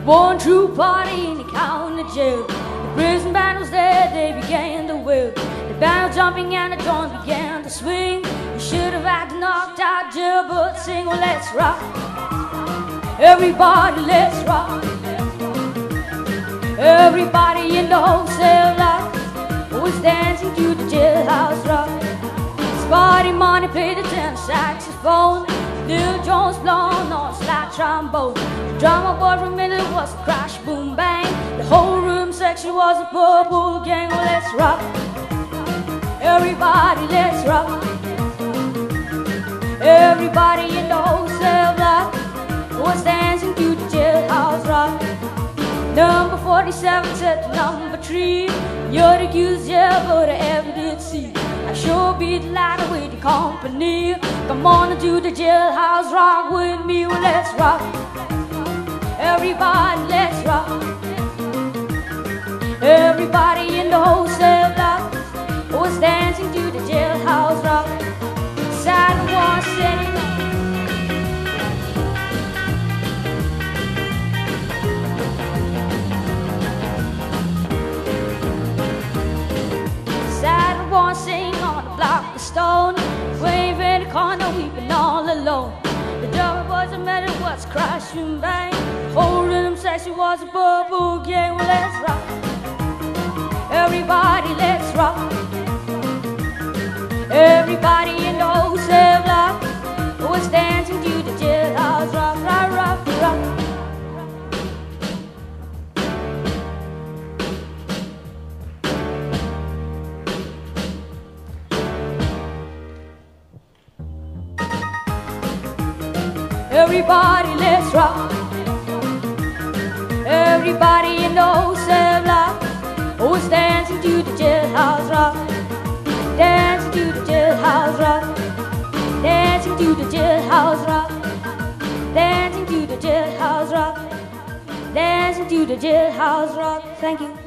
One true party in the county jail. The prison band was there, they began to wail. The band was jumping and the drums began to swing. You should have had to knocked out jailbird sing. Well, let's rock, everybody, let's rock. Everybody in the whole cell block was dancing to the jailhouse rock. Spotty Money played the tenor saxophone. Lil Jones blowing on slide trombone. The drummer boy from Italy was a crash, boom, bang. The whole room section was a purple gang. Well, let's rock, everybody, let's rock. Everybody in the whole cell block was dancing to the jailhouse rock. Number 47 said to number 3, you're the cutest jailbird I ever did see. I sure be delighted with your company. Come on and do the jailhouse rock with me. Well, let's rock, everybody, let's rock. Everybody in the whole cell block was dancing to the jailhouse rock. Side one sitting, sing on a block of stone, wave in the corner, weeping all alone. The drummer boys and metal was crashing bang. Whole rhythm section was a bubble gang. Well, let's rock, everybody, let's rock. Everybody in the whole cell block was dancing to the jailhouse rock, rock, rock, rock. Everybody, let's rock. Everybody in the whole cell block was dancing to the jailhouse rock. Dancing to the jailhouse rock. Dancing to the jailhouse rock. Dancing to the jailhouse rock. Dancing to the jailhouse rock. Thank you.